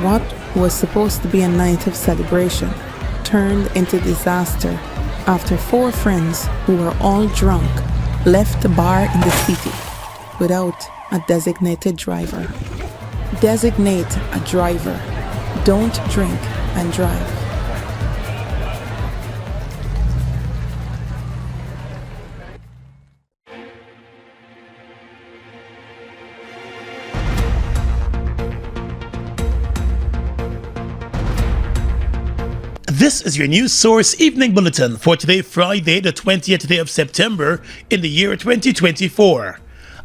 What was supposed to be a night of celebration turned into disaster after 4 friends who were all drunk left the bar in the city without a designated driver. Designate a driver. Don't drink and drive. This is your news source evening bulletin for today, Friday, the 20th day of September in the year 2024.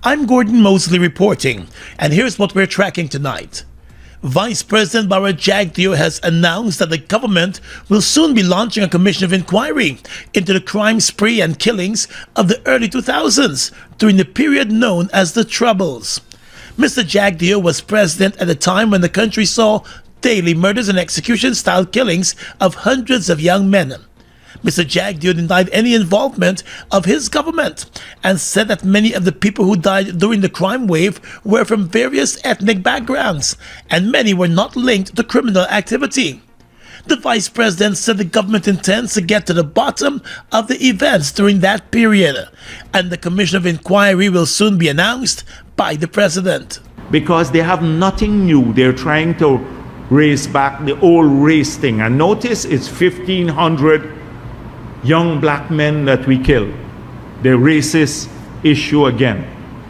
I'm Gordon Mosley reporting, and here's what we're tracking tonight. Vice President Biologist has announced that the government will soon be launching a commission of inquiry into the crime spree and killings of the early 2000s during the period known as the Troubles. Mr. Jagdeo was president at a time when the country saw daily murders and execution-style killings of hundreds of young men. Mr. Jagdeo denied any involvement of his government and said that many of the people who died during the crime wave were from various ethnic backgrounds, and many were not linked to criminal activity. The vice president said the government intends to get to the bottom of the events during that period, and the commission of inquiry will soon be announced by the president. Because they have nothing new, they're trying to race back the old race thing. And notice it's 1,500 young black men that we killed. The racist issue again,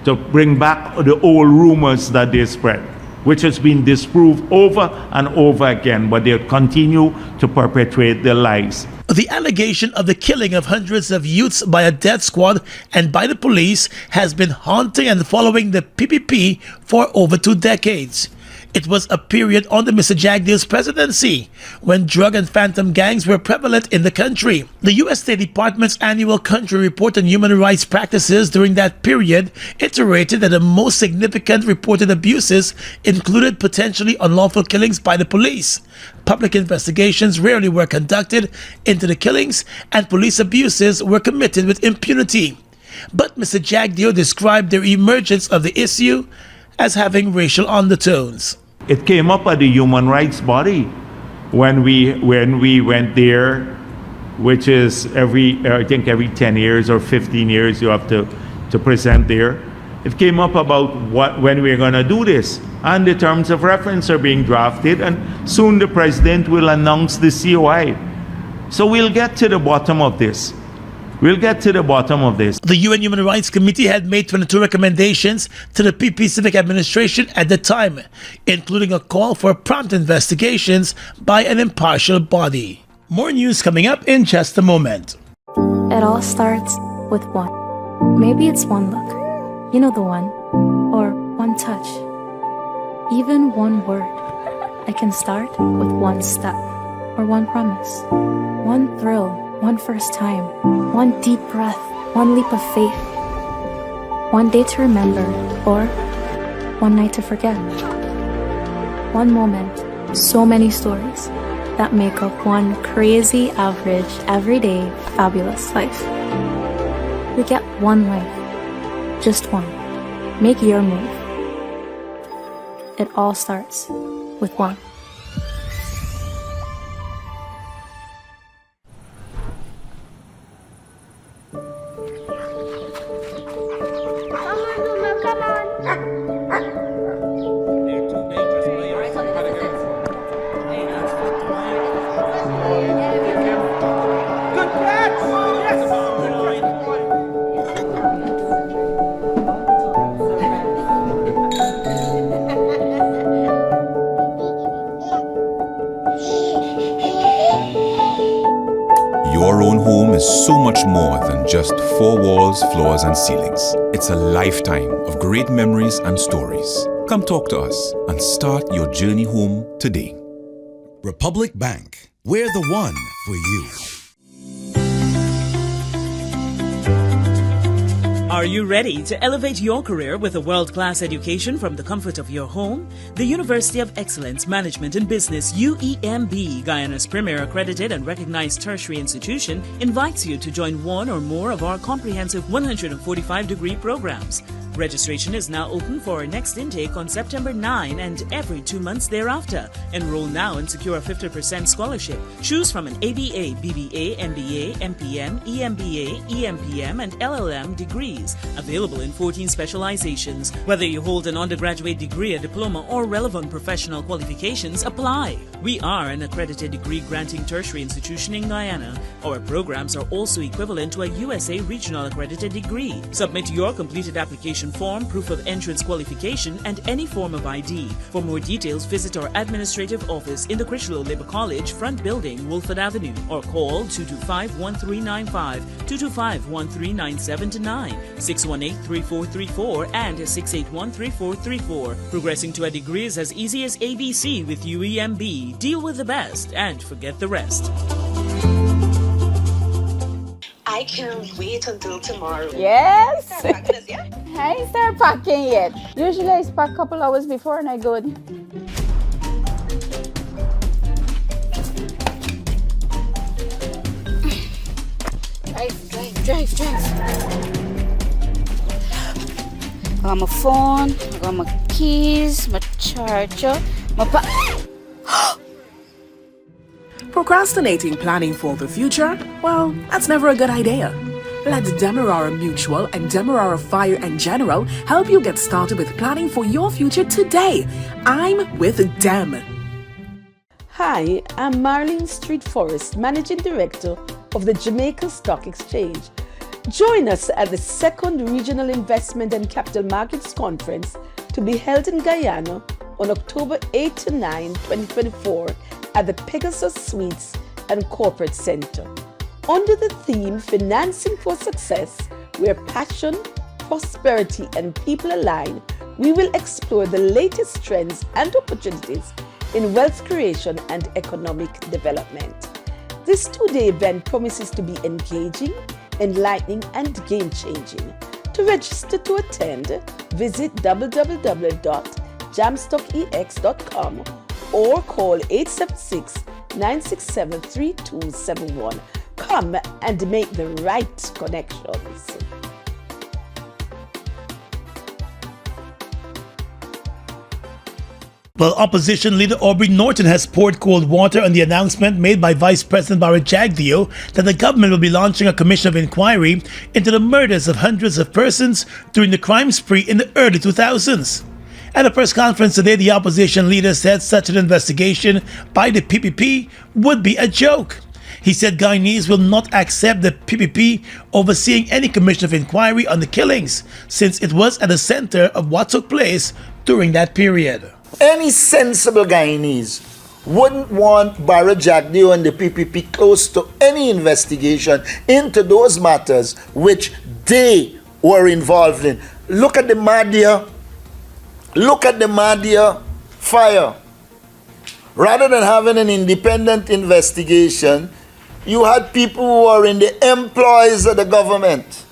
to bring back the old rumors that they spread, which has been disproved over and over again, but they continue to perpetuate their lies. The allegation of the killing of hundreds of youths by a death squad and by the police has been haunting and following the PPP for over 2 decades. It was a period under Mr. Jagdeo's presidency when drug and phantom gangs were prevalent in the country. The U.S. State Department's annual country report on human rights practices during that period iterated that the most significant reported abuses included potentially unlawful killings by the police. Public investigations rarely were conducted into the killings, and police abuses were committed with impunity. But Mr. Jagdeo described the emergence of the issue as having racial undertones. It came up at the human rights body when we went there, which is every 10 years or 15 years you have to present there. It came up about when we're going to do this, and the terms of reference are being drafted, and soon the president will announce the COI. So we'll get to the bottom of this. The UN Human Rights Committee had made 22 recommendations to the PP Civic Administration at the time, including a call for prompt investigations by an impartial body. More news coming up in just a moment. It all starts with one. Maybe it's one look, you know the one, or one touch, even one word. I can start with one step, or one promise, one thrill, one first time, one deep breath, one leap of faith, one day to remember, or one night to forget. One moment, so many stories that make up one crazy, average, everyday, fabulous life. We get one life, just one. Make your move. It all starts with one. Your own home is so much more than just 4 walls, floors, and ceilings. It's a lifetime of great memories and stories. Come talk to us and start your journey home today. Republic Bank, we're the one for you. Are you ready to elevate your career with a world-class education from the comfort of your home? The University of Excellence Management in Business, UEMB, Guyana's premier accredited and recognized tertiary institution, invites you to join one or more of our comprehensive 145-degree programs. Registration is now open for our next intake on September 9 and every 2 months thereafter. Enroll now and secure a 50% scholarship. Choose from an ABA, BBA, MBA, MPM, EMBA, EMPM, and LLM degrees, available in 14 specializations. Whether you hold an undergraduate degree, a diploma, or relevant professional qualifications, apply. We are an accredited degree-granting tertiary institution in Guyana. Our programs are also equivalent to a USA Regional Accredited degree. Submit your completed application form, proof of entrance qualification, and any form of ID. For more details, visit our administrative office in the Critchlow Labour College, front building, Wolford Avenue, or call 225-1395, 225-1397-9, 618-3434, and 681-3434. Progressing to a degree is as easy as ABC with UEMB. Deal with the best and forget the rest. I can't wait until tomorrow. Yes. Start packing us, yeah? I ain't start packing yet. Usually I pack a couple hours before and I go. Drive. I got my phone, I got my keys, my charger, my Procrastinating planning for the future? Well, that's never a good idea. Let Demerara Mutual and Demerara Fire and General help you get started with planning for your future today. I'm with Dem. Hi, I'm Marlene Street Forrest, Managing Director of the Jamaica Stock Exchange. Join us at the second Regional Investment and Capital Markets Conference to be held in Guyana on October 8 to 9, 2024 at the Pegasus Suites and Corporate Center. Under the theme Financing for Success, where passion, prosperity, and people align, we will explore the latest trends and opportunities in wealth creation and economic development. This two-day event promises to be engaging, enlightening, and game-changing. To register to attend, visit www.jamstockex.com or call 876-967-3271. Come and make the right connections. Well, opposition leader Aubrey Norton has poured cold water on the announcement made by Vice President Barra Jagdeo that the government will be launching a commission of inquiry into the murders of hundreds of persons during the crime spree in the early 2000s. At a press conference today, the opposition leader said such an investigation by the PPP would be a joke. He said Guyanese will not accept the PPP overseeing any commission of inquiry on the killings, since it was at the center of what took place during that period. Any sensible Guyanese wouldn't want Barra Jagdeo and the PPP close to any investigation into those matters which they were involved in. Look at the Mahdia fire. Rather than having an independent investigation, you had people who are in the employs of the government.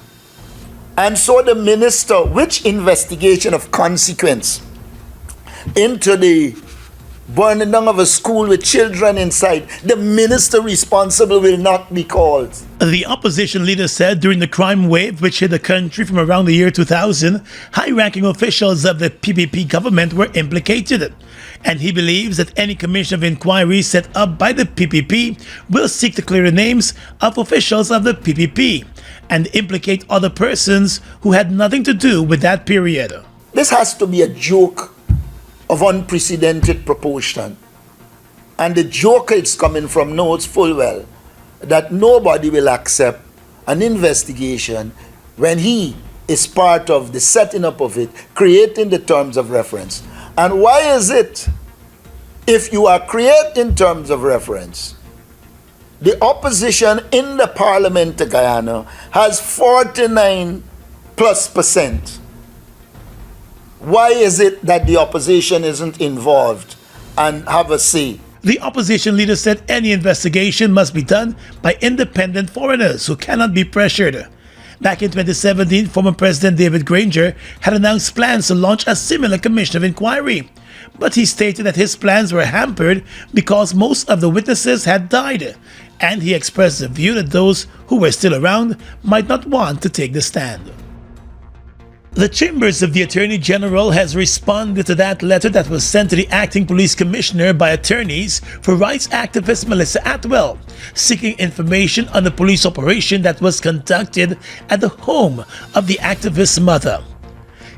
And so the minister, which investigation of consequence into the burning down of a school with children inside, the minister responsible will not be called. The opposition leader said during the crime wave which hit the country from around the year 2000, high-ranking officials of the PPP government were implicated. And he believes that any commission of inquiry set up by the PPP will seek to clear the names of officials of the PPP and implicate other persons who had nothing to do with that period. This has to be a joke of unprecedented proportion. And the joker it's coming from knows full well that nobody will accept an investigation when he is part of the setting up of it, creating the terms of reference. And why is it, if you are creating terms of reference, the opposition in the Parliament of Guyana has 49+%. Why is it that the opposition isn't involved and have a say? The opposition leader said any investigation must be done by independent foreigners who cannot be pressured. Back in 2017, former President David Granger had announced plans to launch a similar commission of inquiry. But he stated that his plans were hampered because most of the witnesses had died. And he expressed the view that those who were still around might not want to take the stand. The Chambers of the Attorney General has responded to that letter that was sent to the Acting Police Commissioner by attorneys for rights activist Melissa Atwell, seeking information on the police operation that was conducted at the home of the activist's mother.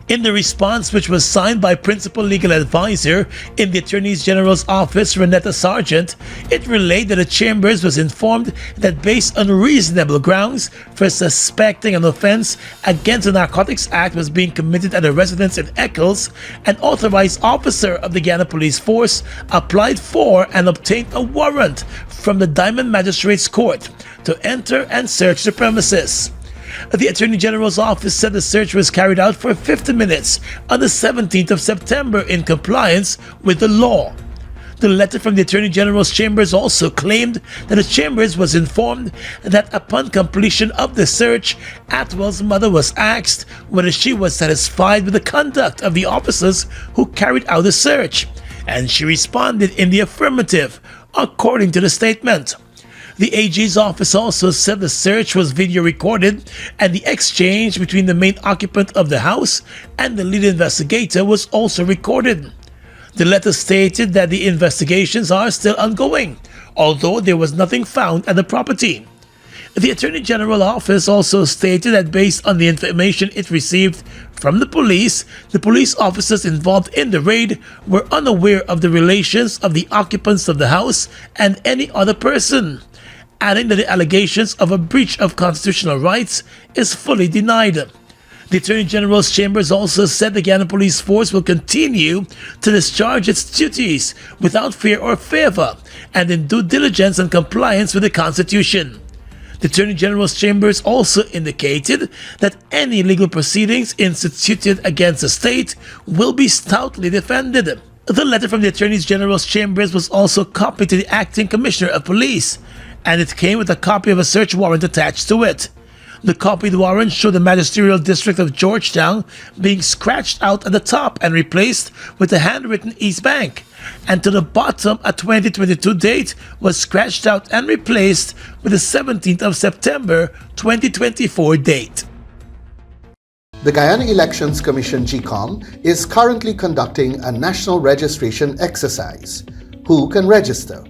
In the response, which was signed by Principal Legal Advisor in the Attorney General's office, Renetta Sargent, it relayed that the Chambers was informed that based on reasonable grounds for suspecting an offense against the Narcotics Act was being committed at a residence in Eccles, an authorized officer of the Guyana Police Force applied for and obtained a warrant from the Diamond Magistrates Court to enter and search the premises. The Attorney General's office said the search was carried out for 50 minutes on the 17th of September in compliance with the law. The letter from the Attorney General's Chambers also claimed that the Chambers was informed that upon completion of the search, Atwell's mother was asked whether she was satisfied with the conduct of the officers who carried out the search, and she responded in the affirmative, according to the statement. The AG's office also said the search was video recorded and the exchange between the main occupant of the house and the lead investigator was also recorded. The letter stated that the investigations are still ongoing, although there was nothing found at the property. The Attorney General office also stated that based on the information it received from the police officers involved in the raid were unaware of the relations of the occupants of the house and any other person, adding that the allegations of a breach of constitutional rights is fully denied. The Attorney General's Chambers also said the Guyana Police Force will continue to discharge its duties without fear or favor and in due diligence and compliance with the Constitution. The Attorney General's Chambers also indicated that any legal proceedings instituted against the state will be stoutly defended. The letter from the Attorney General's Chambers was also copied to the Acting Commissioner of Police, and it came with a copy of a search warrant attached to it. The copied warrant showed the Magisterial District of Georgetown being scratched out at the top and replaced with the handwritten East Bank, and to the bottom a 2022 date was scratched out and replaced with the 17th of September 2024 date. The Guyana Elections Commission GCOM is currently conducting a national registration exercise. Who can register?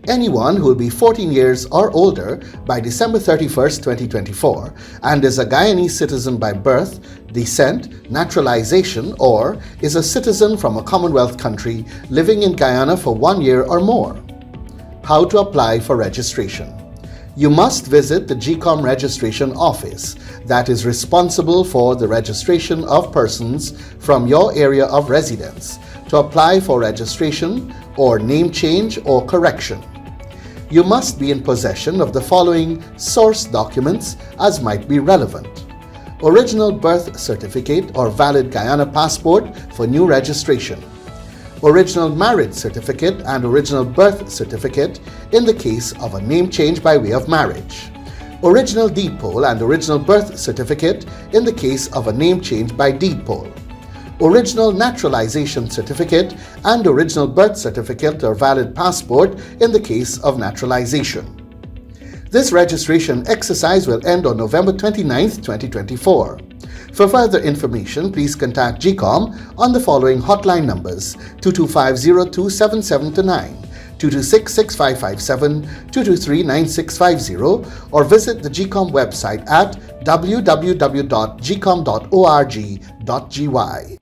Anyone who will be 14 years or older by December 31st, 2024 and is a Guyanese citizen by birth, descent, naturalization, or is a citizen from a Commonwealth country living in Guyana for 1 year or more. How to apply for registration? You must visit the GCOM registration office that is responsible for the registration of persons from your area of residence to apply for registration or name change or correction. You must be in possession of the following source documents as might be relevant: original birth certificate or valid Guyana passport for new registration, original marriage certificate and original birth certificate in the case of a name change by way of marriage, original deed poll and original birth certificate in the case of a name change by deed poll, original naturalization certificate and original birth certificate or valid passport in the case of naturalization. This registration exercise will end on November 29th, 2024. For further information, please contact GCOM on the following hotline numbers: 225-027729, 226-6557, 223-9650, or visit the GCOM website at www.gcom.org.gy.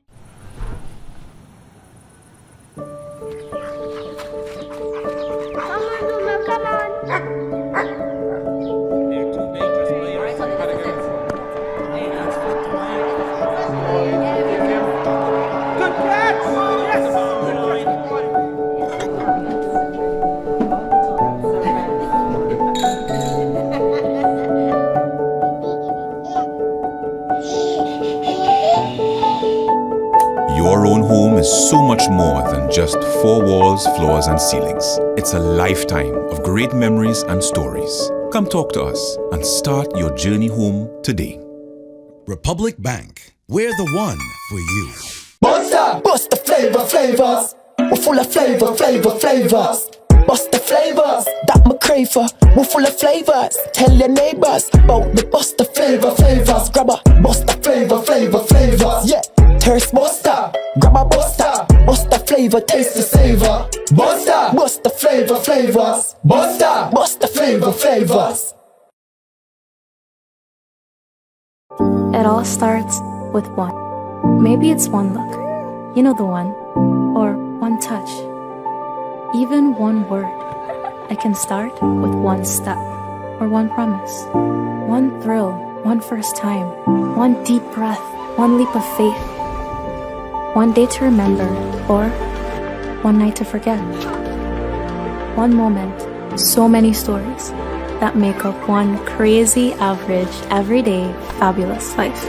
Your own home is so much more than just four walls, floors, and ceilings. It's a lifetime of great memories and stories. Come talk to us and start your journey home today. Republic Bank, we're the one for you. Monster! Bust the flavors. We're full of flavors. Bust the flavors, that my crave for. We're full of flavors. Tell your neighbors about the bust the flavors. Grab a bust the flavor. flavor, taste the savor. Bust the flavor, flavors. Bust the flavor, flavors. It all starts with one. Maybe it's one look, you know the one, or one touch, even one word. I can start with one step, or one promise, one thrill, one first time, one deep breath, one leap of faith, one day to remember, or one night to forget. One moment, so many stories that make up one crazy, average, everyday, fabulous life.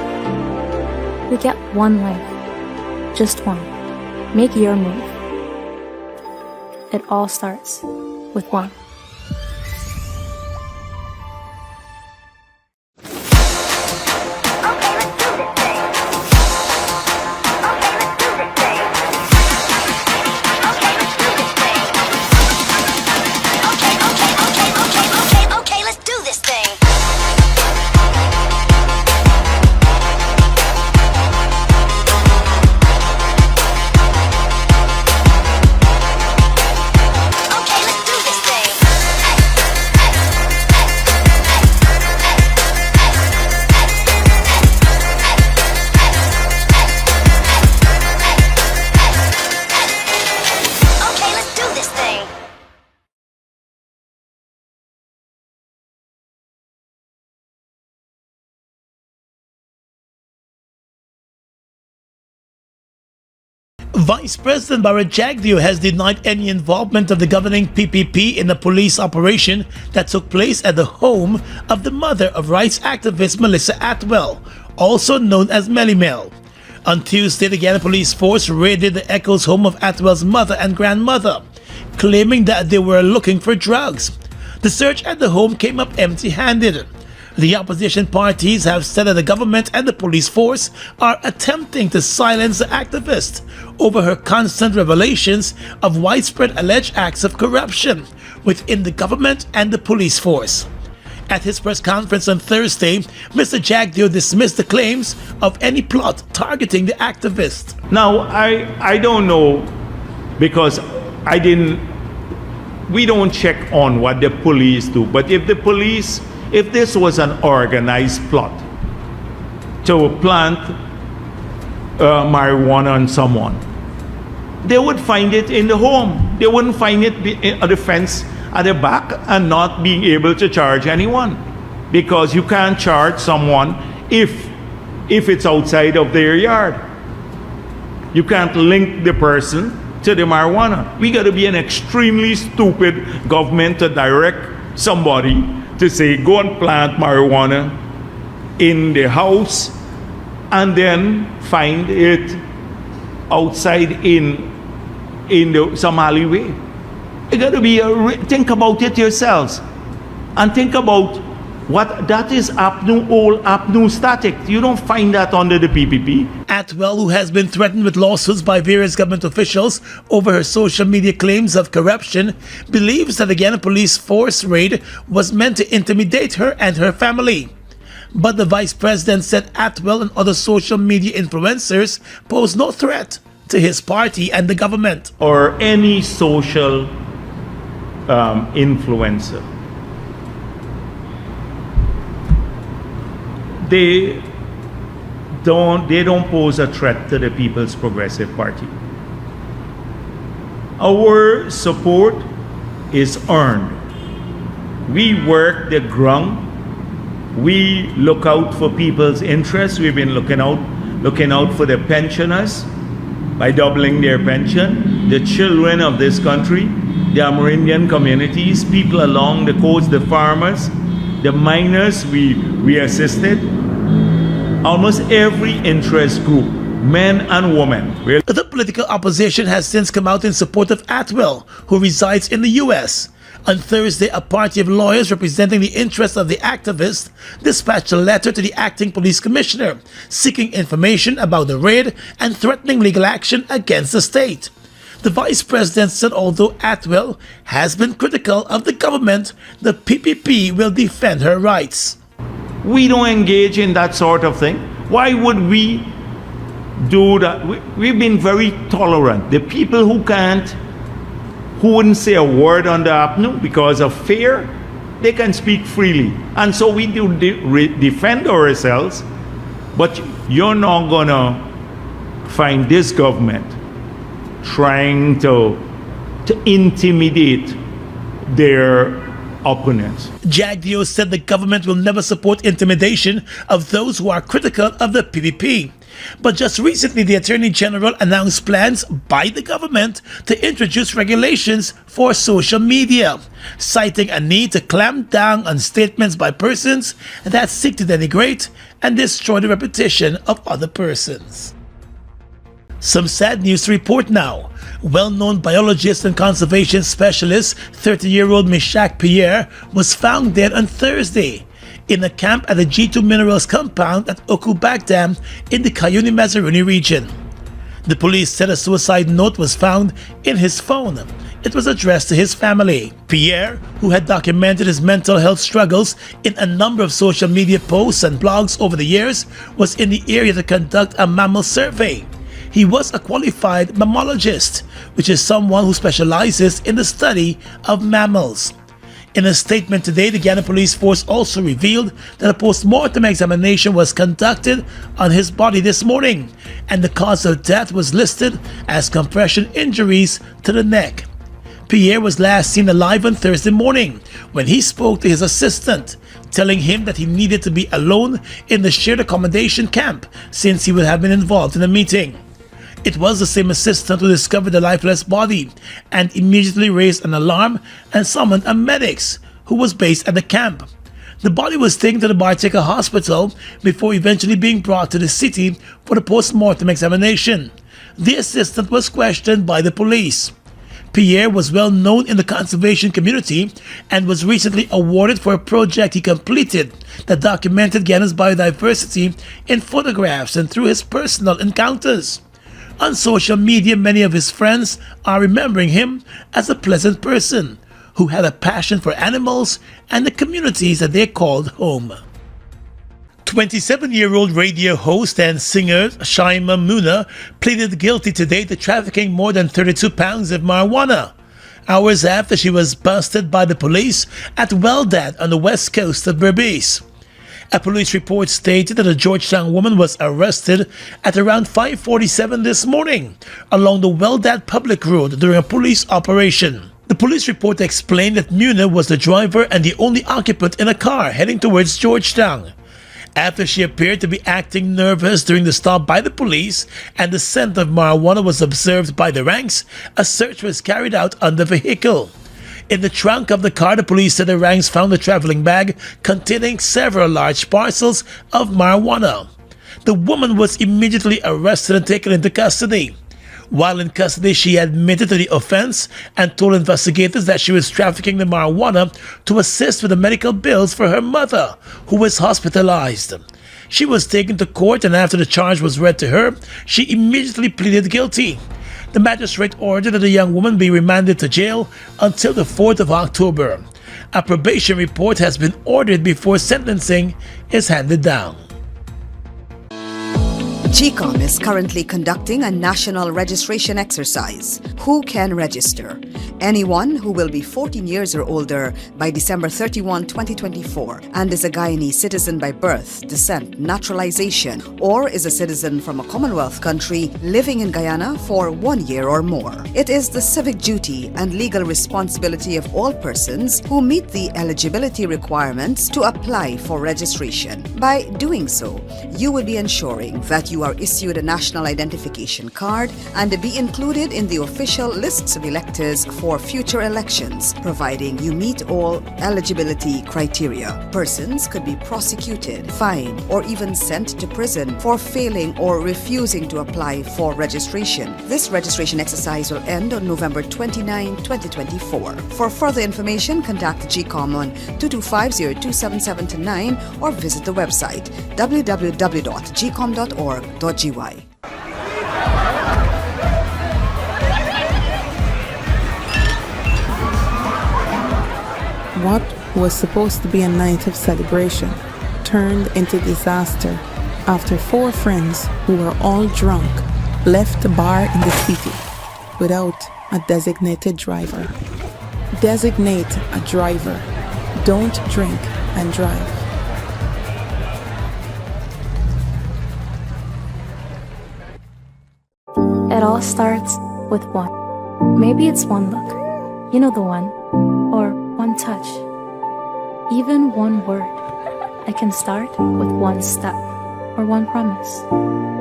We get one life, just one. Make your move. It all starts with one. Vice President Barrett Jagdeo has denied any involvement of the governing PPP in a police operation that took place at the home of the mother of rights activist Melissa Atwell, also known as Melly Mel. On Tuesday, the Guyana police force raided the Echo's home of Atwell's mother and grandmother, claiming that they were looking for drugs. The search at the home came up empty-handed. The opposition parties have said that the government and the police force are attempting to silence the activist over her constant revelations of widespread alleged acts of corruption within the government and the police force. At his press conference on Thursday, Mr. Jagdeo dismissed the claims of any plot targeting the activist. Now, I don't know, because we don't check on what the police do, but if this was an organized plot to plant marijuana on someone, they would find it in the home. They wouldn't find it at the fence at the back and not being able to charge anyone, because you can't charge someone if it's outside of their yard. You can't link the person to the marijuana. We got to be an extremely stupid government to direct somebody to say, go and plant marijuana in the house and then find it outside in some alleyway. You got to be think about it yourselves, and think about what that is. Apnu static. You don't find that under the PPP. Atwell, who has been threatened with lawsuits by various government officials over her social media claims of corruption, believes that the Guyana police force raid was meant to intimidate her and her family. But the vice president said Atwell and other social media influencers pose no threat to his party and the government. Or any social influencer. They don't pose a threat to the People's Progressive Party. Our support is earned. We work the ground. We look out for people's interests. We've been looking out for the pensioners by doubling their pension, the children of this country, the Amerindian communities, people along the coast, the farmers, the miners. We assisted. Almost every interest group, men and women. The political opposition has since come out in support of Atwell, who resides in the U.S. On Thursday, a party of lawyers representing the interests of the activist dispatched a letter to the acting police commissioner seeking information about the raid and threatening legal action against the state. The vice president said although Atwell has been critical of the government, the PPP will defend her rights. We don't engage in that sort of thing. Why would we do that. We've been very tolerant. The people who wouldn't say a word on the avenue because of fear, they can speak freely. And so we do defend ourselves, but you're not gonna find this government trying to intimidate their opponents. Jagdeo said the government will never support intimidation of those who are critical of the PPP. But just recently, the Attorney General announced plans by the government to introduce regulations for social media, citing a need to clamp down on statements by persons that seek to denigrate and destroy the reputation of other persons. Some sad news to report now. Well-known biologist and conservation specialist, 30-year-old Mishak Pierre, was found dead on Thursday in a camp at the G2 Minerals compound at Okubak Dam in the Cayuni-Mazaruni region. The police said a suicide note was found in his phone. It was addressed to his family. Pierre, who had documented his mental health struggles in a number of social media posts and blogs over the years, was in the area to conduct a mammal survey. He was a qualified mammologist, which is someone who specializes in the study of mammals. In a statement today, the Guyana Police Force also revealed that a post-mortem examination was conducted on his body this morning, and the cause of death was listed as compression injuries to the neck. Pierre was last seen alive on Thursday morning when he spoke to his assistant, telling him that he needed to be alone in the shared accommodation camp since he would have been involved in a meeting. It was the same assistant who discovered the lifeless body and immediately raised an alarm and summoned a medics who was based at the camp. The body was taken to the Bartica hospital before eventually being brought to the city for the post-mortem examination. The assistant was questioned by the police. Pierre was well known in the conservation community and was recently awarded for a project he completed that documented Guyana's biodiversity in photographs and through his personal encounters. On social media, many of his friends are remembering him as a pleasant person who had a passion for animals and the communities that they called home. 27-year-old radio host and singer Shaima Muna pleaded guilty today to trafficking more than 32 pounds of marijuana, hours after she was busted by the police at Weldad on the west coast of Berbice. A police report stated that a Georgetown woman was arrested at around 5:47 this morning along the Weldad public road during a police operation. The police report explained that Muna was the driver and the only occupant in a car heading towards Georgetown. After she appeared to be acting nervous during the stop by the police and the scent of marijuana was observed by the ranks, a search was carried out on the vehicle. In the trunk of the car, the police said the ranks found a traveling bag containing several large parcels of marijuana. The woman was immediately arrested and taken into custody. While in custody, she admitted to the offense and told investigators that she was trafficking the marijuana to assist with the medical bills for her mother, who was hospitalized. She was taken to court, and after the charge was read to her, she immediately pleaded guilty. The magistrate ordered that the young woman be remanded to jail until the 4th of October. A probation report has been ordered before sentencing is handed down. GCOM is currently conducting a national registration exercise. Who can register? Anyone who will be 14 years or older by December 31, 2024 and is a Guyanese citizen by birth, descent, naturalization, or is a citizen from a Commonwealth country living in Guyana for 1 year or more. It is the civic duty and legal responsibility of all persons who meet the eligibility requirements to apply for registration. By doing so, you will be ensuring that you are issued a national identification card and be included in the official lists of electors for future elections, providing you meet all eligibility criteria. Persons could be prosecuted, fined, or even sent to prison for failing or refusing to apply for registration. This registration exercise will end on November 29, 2024. For further information, contact GCOM on 225-0277-9 or visit the website www.gcom.org.gy. What was supposed to be a night of celebration turned into disaster after 4 friends who were all drunk left the bar in the city without a designated driver. Designate a driver. Don't drink and drive. It all starts with one. Maybe it's one look, you know the one, or one touch, even one word. I can start with one step, or one promise,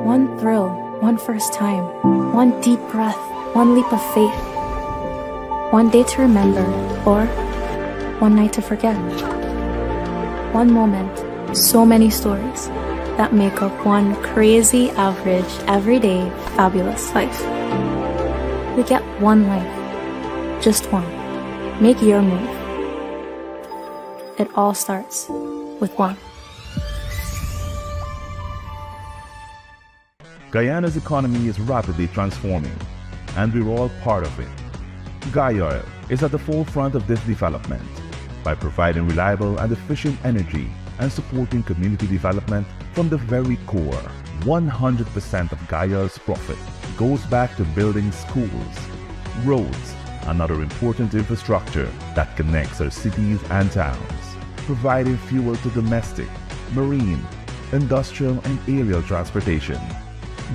one thrill, one first time, one deep breath, one leap of faith, one day to remember, or one night to forget. One moment, so many stories that make up one crazy, average, everyday, fabulous life. We get one life, just one. Make your move. It all starts with one. Guyana's economy is rapidly transforming, and we're all part of it. Guyoil is at the forefront of this development by providing reliable and efficient energy and supporting community development from the very core. 100% of Guyoil's profit goes back to building schools, roads, and other important infrastructure that connects our cities and towns, providing fuel to domestic, marine, industrial, and aerial transportation.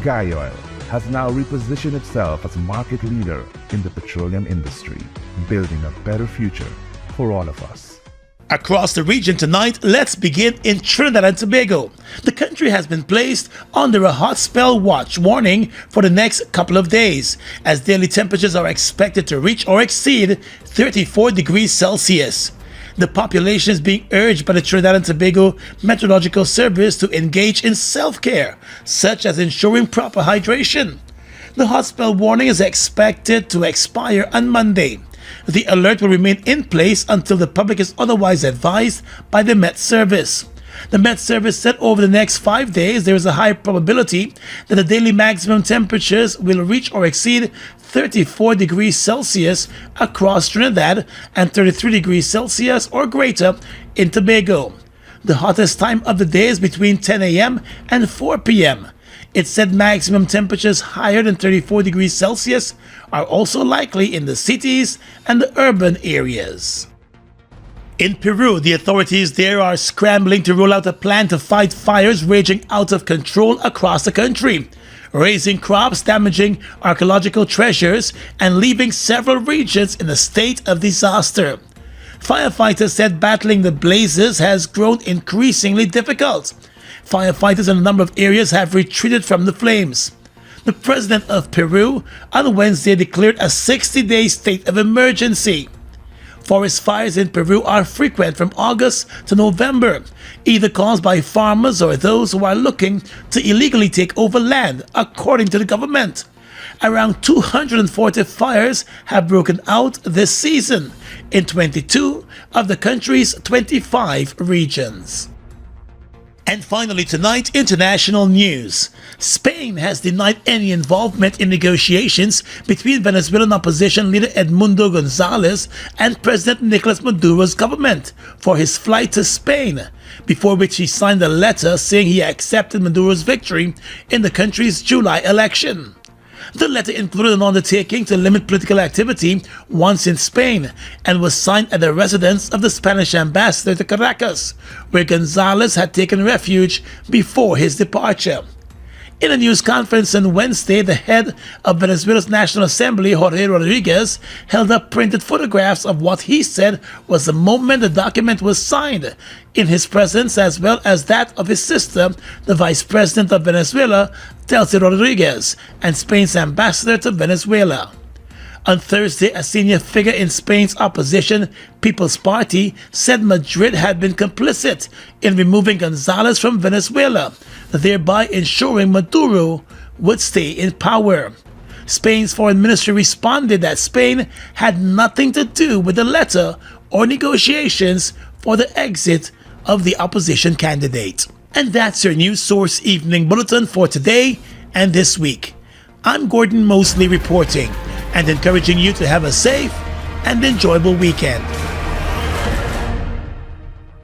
Guyoil has now repositioned itself as a market leader in the petroleum industry, building a better future for all of us. Across the region tonight, let's begin in Trinidad and Tobago. The country has been placed under a hot spell watch warning for the next couple of days, as daily temperatures are expected to reach or exceed 34 degrees Celsius. The population is being urged by the Trinidad and Tobago Meteorological Service to engage in self-care, such as ensuring proper hydration. The hot spell warning is expected to expire on Monday. The alert will remain in place until the public is otherwise advised by the Met Service. The Met Service said over the next 5 days there is a high probability that the daily maximum temperatures will reach or exceed 34 degrees Celsius across Trinidad and 33 degrees Celsius or greater in Tobago. The hottest time of the day is between 10 a.m. and 4 p.m. It said maximum temperatures higher than 34 degrees Celsius are also likely in the cities and the urban areas. In Peru, the authorities there are scrambling to roll out a plan to fight fires raging out of control across the country, raising crops, damaging archaeological treasures, and leaving several regions in a state of disaster. Firefighters said battling the blazes has grown increasingly difficult. Firefighters in a number of areas have retreated from the flames. The president of Peru on Wednesday declared a 60-day state of emergency. Forest fires in Peru are frequent from August to November, either caused by farmers or those who are looking to illegally take over land, according to the government. Around 240 fires have broken out this season in 22 of the country's 25 regions. And finally tonight, international news. Spain has denied any involvement in negotiations between Venezuelan opposition leader Edmundo Gonzalez and President Nicolas Maduro's government for his flight to Spain, before which he signed a letter saying he accepted Maduro's victory in the country's July election. The letter included an undertaking to limit political activity once in Spain and was signed at the residence of the Spanish ambassador to Caracas, where Gonzalez had taken refuge before his departure. In a news conference on Wednesday, the head of Venezuela's National Assembly, Jorge Rodriguez, held up printed photographs of what he said was the moment the document was signed, in his presence as well as that of his sister, the Vice President of Venezuela, Delcy Rodriguez, and Spain's ambassador to Venezuela. On Thursday, a senior figure in Spain's opposition People's Party said Madrid had been complicit in removing Gonzalez from Venezuela, thereby ensuring Maduro would stay in power. Spain's foreign ministry responded that Spain had nothing to do with the letter or negotiations for the exit of the opposition candidate. And that's your News Source Evening Bulletin for today and this week. I'm Gordon Mosley reporting and encouraging you to have a safe and enjoyable weekend.